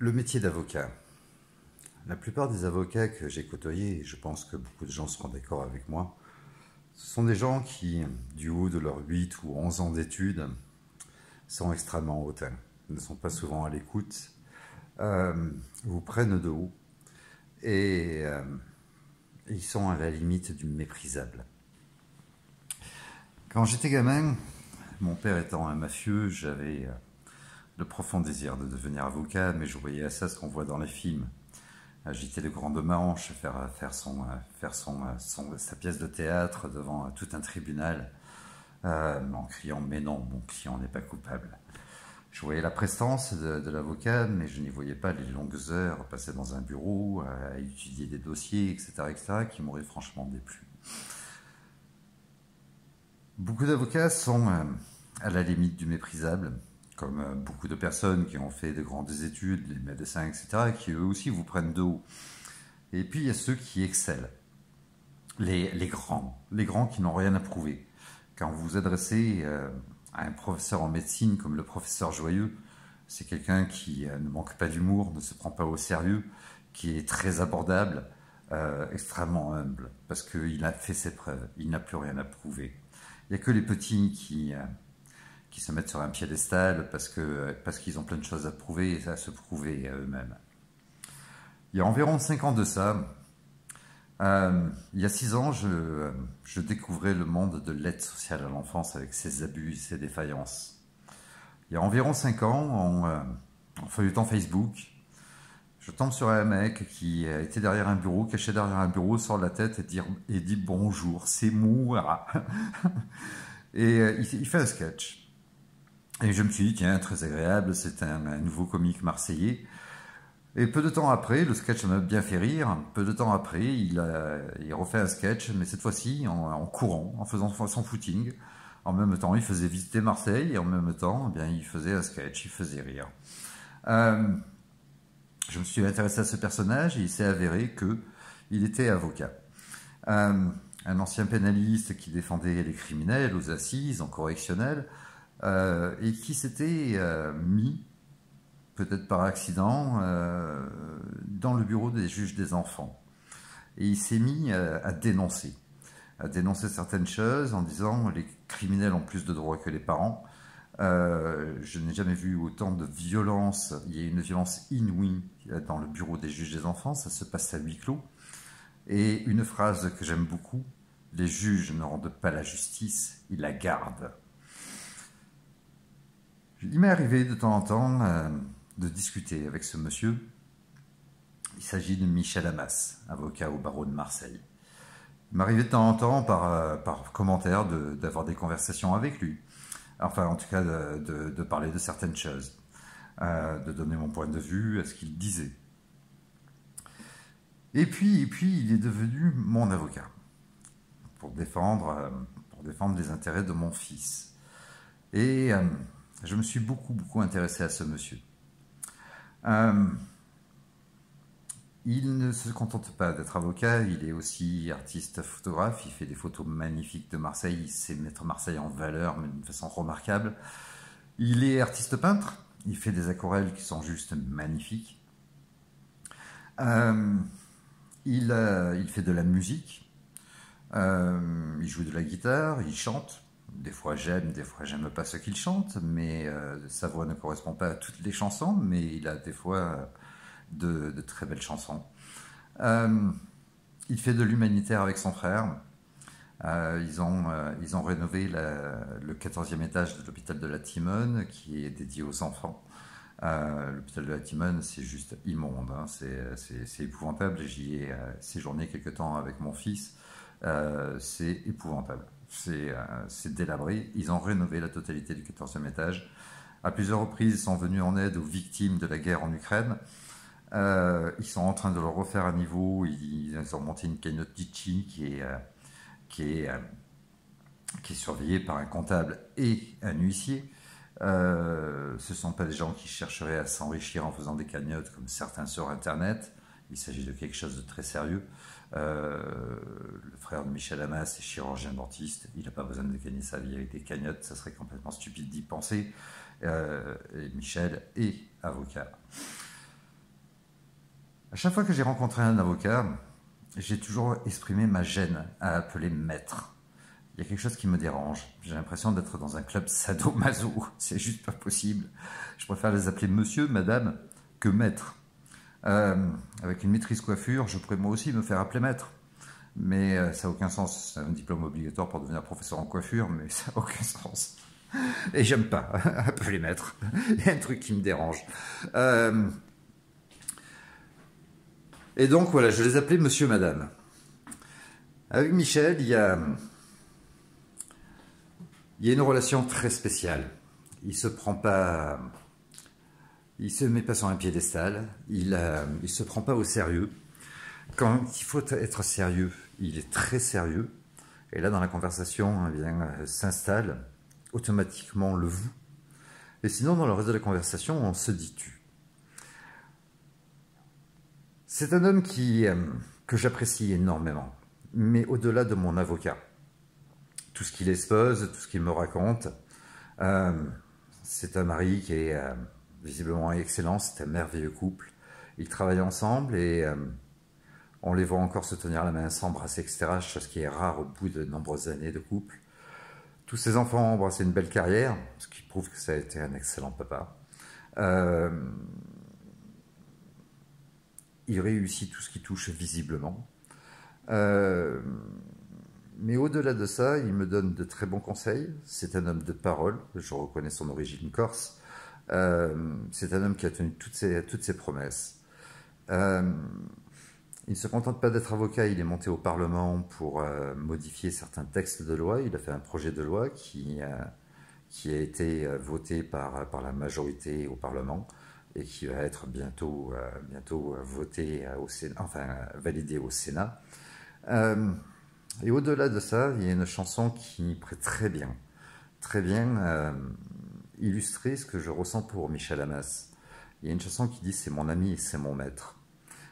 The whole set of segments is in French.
Le métier d'avocat. La plupart des avocats que j'ai côtoyés, et je pense que beaucoup de gens seront d'accord avec moi, ce sont des gens qui, du haut de leurs 8 ou 11 ans d'études, sont extrêmement hautains, ne sont pas souvent à l'écoute, vous prennent de haut et ils sont à la limite du méprisable. Quand j'étais gamin, mon père étant un mafieux, j'avais le profond désir de devenir avocat, mais je voyais à ça ce qu'on voit dans les films. Agiter le grand de manche, faire sa pièce de théâtre devant tout un tribunal, en criant « mais non, mon client n'est pas coupable ». Je voyais la prestance de l'avocat, mais je n'y voyais pas les longues heures passées dans un bureau, à étudier des dossiers, etc., qui m'auraient franchement déplu. Beaucoup d'avocats sont à la limite du méprisable, comme beaucoup de personnes qui ont fait de grandes études, les médecins, etc., qui eux aussi vous prennent de haut. Et puis il y a ceux qui excellent, les grands qui n'ont rien à prouver. Quand vous vous adressez à un professeur en médecine comme le professeur Joyeux, c'est quelqu'un qui ne manque pas d'humour, ne se prend pas au sérieux, qui est très abordable, extrêmement humble, parce qu'il a fait ses preuves, il n'a plus rien à prouver. Il n'y a que les petits qui se mettent sur un piédestal parce qu'ils ont plein de choses à prouver et à se prouver à eux-mêmes. Il y a environ 5 ans de ça, il y a 6 ans, je découvrais le monde de l'aide sociale à l'enfance avec ses abus et ses défaillances. Il y a environ 5 ans, en feuilletant Facebook, je tombe sur un mec qui était derrière un bureau, caché derrière un bureau, sort la tête et dit « Bonjour, c'est moi ». Et il fait un sketch. Et je me suis dit, tiens, très agréable, c'est un nouveau comique marseillais. Et peu de temps après, le sketch m'a bien fait rire, peu de temps après, il refait un sketch, mais cette fois-ci en courant, en faisant son footing. En même temps, il faisait visiter Marseille, et en même temps, eh bien, il faisait un sketch, il faisait rire. Je me suis intéressé à ce personnage, et il s'est avéré qu'il était avocat. Un ancien pénaliste qui défendait les criminels aux assises, en correctionnel, et qui s'était mis, peut-être par accident, dans le bureau des juges des enfants. Et il s'est mis à dénoncer certaines choses en disant les criminels ont plus de droits que les parents. Je n'ai jamais vu autant de violence, il y a une violence inouïe dans le bureau des juges des enfants, ça se passe à huis clos. Et une phrase que j'aime beaucoup, les juges ne rendent pas la justice, ils la gardent. Il m'est arrivé de temps en temps de discuter avec ce monsieur. Il s'agit de Michel Amas, avocat au barreau de Marseille. Il m'arrivait de temps en temps, par commentaire, d'avoir des conversations avec lui. Enfin, en tout cas, de parler de certaines choses, de donner mon point de vue à ce qu'il disait. Et puis, il est devenu mon avocat pour défendre les intérêts de mon fils. Et je me suis beaucoup intéressé à ce monsieur. Il ne se contente pas d'être avocat, il est aussi artiste photographe, il fait des photos magnifiques de Marseille, il sait mettre Marseille en valeur, mais d'une façon remarquable. Il est artiste peintre, il fait des aquarelles qui sont juste magnifiques. Il fait de la musique, il joue de la guitare, il chante. Des fois j'aime pas ce qu'il chante, mais sa voix ne correspond pas à toutes les chansons, mais il a des fois de très belles chansons. Il fait de l'humanitaire avec son frère. Ils ont rénové le 14e étage de l'hôpital de la Timone, qui est dédié aux enfants. L'hôpital de la Timone, c'est juste immonde, hein. C'est épouvantable. J'y ai séjourné quelque temps avec mon fils. C'est épouvantable. C'est délabré. Ils ont rénové la totalité du 14e étage. À plusieurs reprises, ils sont venus en aide aux victimes de la guerre en Ukraine. Ils sont en train de le refaire à niveau. Ils ont monté une cagnotte litchi qui est surveillée par un comptable et un huissier. Ce ne sont pas des gens qui chercheraient à s'enrichir en faisant des cagnottes comme certains sur Internet. Il s'agit de quelque chose de très sérieux. Le frère de Michel Amas est chirurgien dentiste. Il n'a pas besoin de gagner sa vie avec des cagnottes. Ça serait complètement stupide d'y penser. Et Michel est avocat. À chaque fois que j'ai rencontré un avocat, j'ai toujours exprimé ma gêne à appeler maître. Il y a quelque chose qui me dérange. J'ai l'impression d'être dans un club sado-maso. C'est juste pas possible. Je préfère les appeler monsieur, madame, que maître. Avec une maîtrise coiffure, je pourrais moi aussi me faire appeler maître. Mais ça n'a aucun sens. C'est un diplôme obligatoire pour devenir professeur en coiffure, mais ça n'a aucun sens. Et j'aime pas appeler maître. Il y a un truc qui me dérange. Et donc voilà, je les appelais monsieur, madame. Avec Michel, il y a une relation très spéciale. Il se met pas sur un piédestal. Il se prend pas au sérieux. Quand il faut être sérieux, il est très sérieux. Et là, dans la conversation, s'installe automatiquement le vous. Et sinon, dans le reste de la conversation, on se dit tu. C'est un homme que j'apprécie énormément, mais au-delà de mon avocat. Tout ce qu'il expose, tout ce qu'il me raconte, c'est un mari qui est visiblement excellent, c'est un merveilleux couple. Ils travaillent ensemble et on les voit encore se tenir la main, s'embrasser, etc., chose qui est rare au bout de nombreuses années de couple. Tous ses enfants ont embrassé une belle carrière, ce qui prouve que ça a été un excellent papa. Il réussit tout ce qu'il touche visiblement. Mais au-delà de ça, il me donne de très bons conseils. C'est un homme de parole, je reconnais son origine corse. C'est un homme qui a tenu toutes ses promesses. Il ne se contente pas d'être avocat, il est monté au Parlement pour modifier certains textes de loi. Il a fait un projet de loi qui a été voté par la majorité au Parlement et qui va être bientôt voté au Sénat, enfin validé au Sénat. Et au-delà de ça, il y a une chanson qui pourrait très bien illustrer ce que je ressens pour Michel Amas. Il y a une chanson qui dit « C'est mon ami et c'est mon maître ».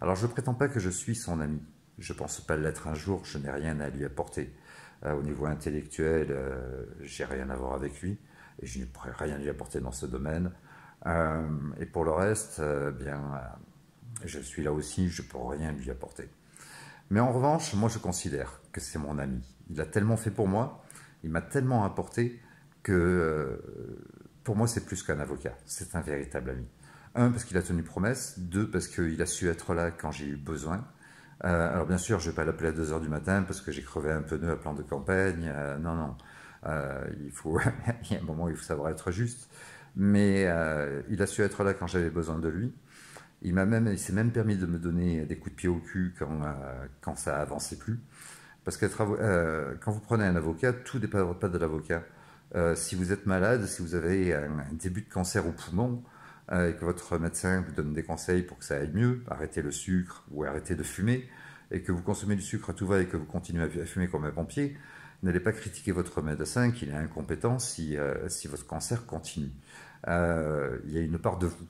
Alors je ne prétends pas que je suis son ami. Je ne pense pas l'être un jour, je n'ai rien à lui apporter. Au niveau intellectuel, j'ai rien à voir avec lui et je ne pourrais rien lui apporter dans ce domaine. Et pour le reste, je suis là aussi, je ne peux rien lui apporter. Mais en revanche, moi je considère que c'est mon ami. Il a tellement fait pour moi, il m'a tellement apporté que pour moi c'est plus qu'un avocat, c'est un véritable ami. Un, parce qu'il a tenu promesse. Deux, parce qu'il a su être là quand j'ai eu besoin. Alors bien sûr, je ne vais pas l'appeler à 2 h du matin parce que j'ai crevé un pneu à plan de campagne. Non. Il y a un moment où il faut savoir être juste. Mais il a su être là quand j'avais besoin de lui. Il s'est même permis de me donner des coups de pied au cul quand ça avançait plus. Parce que quand vous prenez un avocat, tout ne dépend pas de l'avocat. Si vous êtes malade, si vous avez un début de cancer au poumon, et que votre médecin vous donne des conseils pour que ça aille mieux, arrêtez le sucre ou arrêtez de fumer, et que vous consommez du sucre à tout va et que vous continuez à fumer comme un pompier, n'allez pas critiquer votre médecin qu'il est incompétent si votre cancer continue. Il y a une part de vous.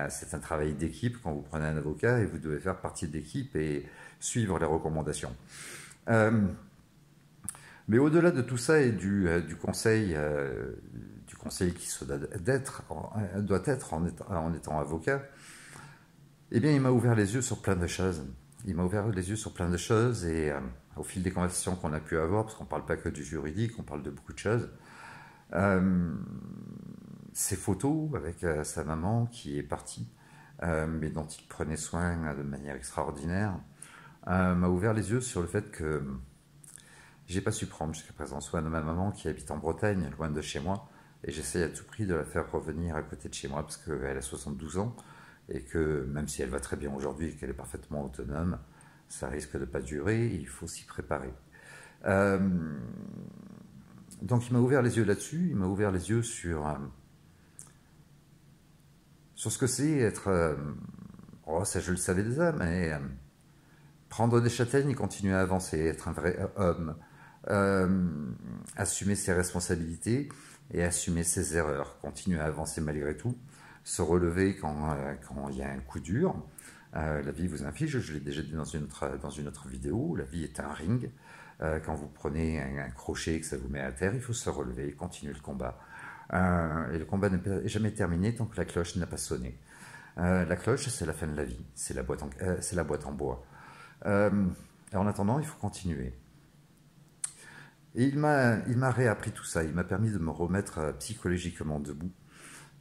C'est un travail d'équipe quand vous prenez un avocat et vous devez faire partie de l'équipe et suivre les recommandations. Mais au-delà de tout ça et du conseil qui doit être en étant avocat, eh bien, il m'a ouvert les yeux sur plein de choses. Il m'a ouvert les yeux sur plein de choses et au fil des conversations qu'on a pu avoir, parce qu'on ne parle pas que du juridique, on parle de beaucoup de choses, ses photos avec sa maman qui est partie, mais dont il prenait soin de manière extraordinaire, m'a ouvert les yeux sur le fait que j'ai pas su prendre jusqu'à présent soin de ma maman qui habite en Bretagne, loin de chez moi, et j'essaie à tout prix de la faire revenir à côté de chez moi parce qu'elle a 72 ans et que même si elle va très bien aujourd'hui et qu'elle est parfaitement autonome, ça risque de pas durer et il faut s'y préparer. Donc il m'a ouvert les yeux là-dessus, il m'a ouvert les yeux sur ce que c'est être... ça je le savais déjà, mais prendre des châtaignes et continuer à avancer, être un vrai homme, assumer ses responsabilités et assumer ses erreurs, continuer à avancer malgré tout, se relever quand il y a un coup dur. La vie vous inflige, je l'ai déjà dit dans une autre vidéo, la vie est un ring. Quand vous prenez un crochet et que ça vous met à terre, il faut se relever et continuer le combat. Et le combat n'est jamais terminé tant que la cloche n'a pas sonné. La cloche, c'est la fin de la vie, c'est la boîte en bois. Et en attendant, il faut continuer. Et il m'a réappris tout ça, il m'a permis de me remettre psychologiquement debout.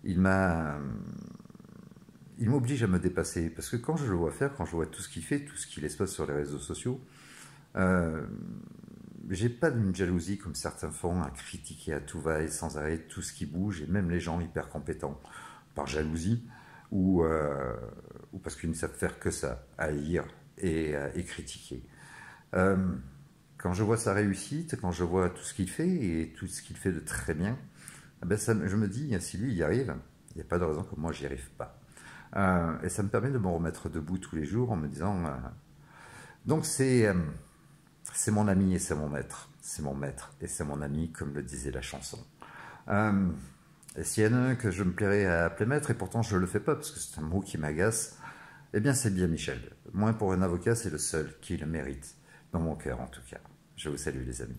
Il m'oblige à me dépasser, parce que quand je le vois faire, quand je vois tout ce qu'il fait, tout ce qu'il expose sur les réseaux sociaux, j'ai pas d'une jalousie comme certains font, à critiquer à tout va et sans arrêt tout ce qui bouge, et même les gens hyper compétents, par jalousie, ou parce qu'ils ne savent faire que ça, haïr et critiquer. Quand je vois sa réussite, quand je vois tout ce qu'il fait, et tout ce qu'il fait de très bien, ben je me dis, si lui il y arrive, il n'y a pas de raison que moi j'y arrive pas. Et ça me permet de me remettre debout tous les jours en me disant... donc c'est mon ami et c'est mon maître. C'est mon maître et c'est mon ami, comme le disait la chanson. Et s'il y en a un que je me plairais à appeler maître, et pourtant je ne le fais pas parce que c'est un mot qui m'agace, eh bien c'est bien Michel. Moi, pour un avocat, c'est le seul qui le mérite. Dans mon cœur, en tout cas. Je vous salue, les amis.